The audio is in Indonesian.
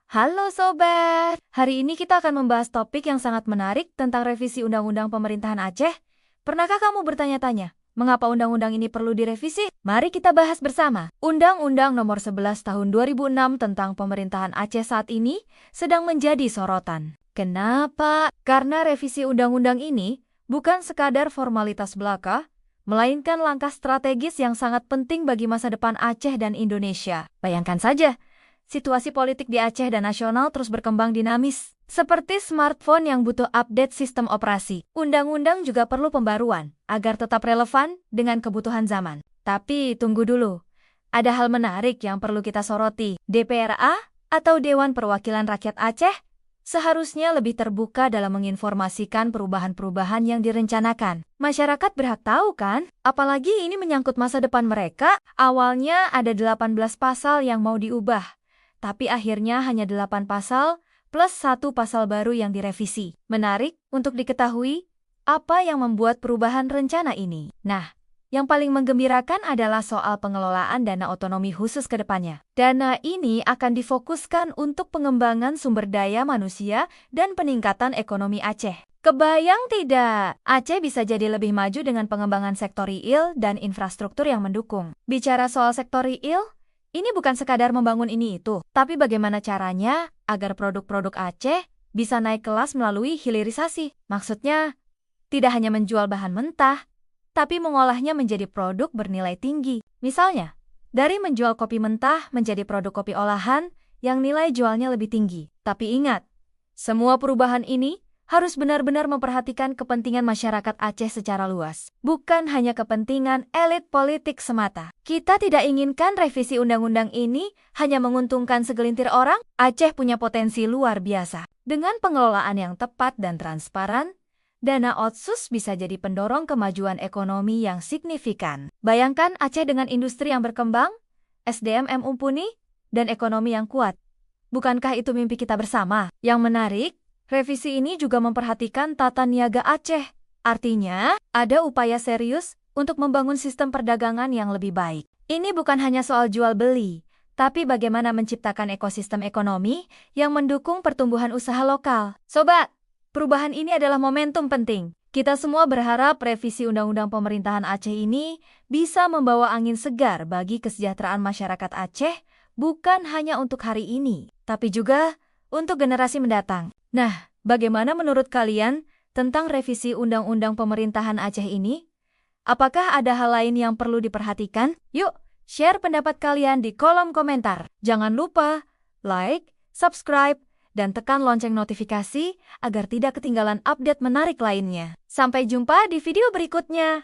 Halo Sobat, hari ini kita akan membahas topik yang sangat menarik tentang revisi Undang-Undang Pemerintahan Aceh. Pernahkah kamu bertanya-tanya, mengapa undang-undang ini perlu direvisi? Mari kita bahas bersama. Undang-Undang Nomor 11 Tahun 2006 tentang Pemerintahan Aceh saat ini sedang menjadi sorotan. Kenapa? Karena revisi undang-undang ini bukan sekadar formalitas belaka, melainkan langkah strategis yang sangat penting bagi masa depan Aceh dan Indonesia. Bayangkan saja, situasi politik di Aceh dan nasional terus berkembang dinamis. Seperti smartphone yang butuh update sistem operasi, undang-undang juga perlu pembaruan agar tetap relevan dengan kebutuhan zaman. Tapi tunggu dulu, ada hal menarik yang perlu kita soroti. DPRA atau Dewan Perwakilan Rakyat Aceh seharusnya lebih terbuka dalam menginformasikan perubahan-perubahan yang direncanakan. Masyarakat berhak tahu kan? Apalagi ini menyangkut masa depan mereka. Awalnya ada 18 pasal yang mau diubah, tapi akhirnya hanya 8 pasal plus 1 pasal baru yang direvisi. Menarik untuk diketahui apa yang membuat perubahan rencana ini. Nah, yang paling menggembirakan adalah soal pengelolaan dana otonomi khusus ke depannya. Dana ini akan difokuskan untuk pengembangan sumber daya manusia dan peningkatan ekonomi Aceh. Kebayang tidak? Aceh bisa jadi lebih maju dengan pengembangan sektor real dan infrastruktur yang mendukung. Bicara soal sektor real, ini bukan sekadar membangun ini itu, tapi bagaimana caranya agar produk-produk Aceh bisa naik kelas melalui hilirisasi. Maksudnya, tidak hanya menjual bahan mentah, tapi mengolahnya menjadi produk bernilai tinggi. Misalnya, dari menjual kopi mentah menjadi produk kopi olahan yang nilai jualnya lebih tinggi. Tapi ingat, semua perubahan ini harus benar-benar memperhatikan kepentingan masyarakat Aceh secara luas, bukan hanya kepentingan elit politik semata. Kita tidak inginkan revisi undang-undang ini hanya menguntungkan segelintir orang. Aceh punya potensi luar biasa. Dengan pengelolaan yang tepat dan transparan, dana otsus bisa jadi pendorong kemajuan ekonomi yang signifikan. Bayangkan Aceh dengan industri yang berkembang, SDM yang mumpuni, dan ekonomi yang kuat. Bukankah itu mimpi kita bersama? Yang menarik, revisi ini juga memperhatikan tata niaga Aceh. Artinya, ada upaya serius untuk membangun sistem perdagangan yang lebih baik. Ini bukan hanya soal jual-beli, tapi bagaimana menciptakan ekosistem ekonomi yang mendukung pertumbuhan usaha lokal. Sobat, perubahan ini adalah momentum penting. Kita semua berharap revisi Undang-Undang Pemerintahan Aceh ini bisa membawa angin segar bagi kesejahteraan masyarakat Aceh, bukan hanya untuk hari ini, tapi juga untuk generasi mendatang. Nah, bagaimana menurut kalian tentang revisi Undang-Undang Pemerintahan Aceh ini? Apakah ada hal lain yang perlu diperhatikan? Yuk, share pendapat kalian di kolom komentar. Jangan lupa like, subscribe, dan tekan lonceng notifikasi agar tidak ketinggalan update menarik lainnya. Sampai jumpa di video berikutnya.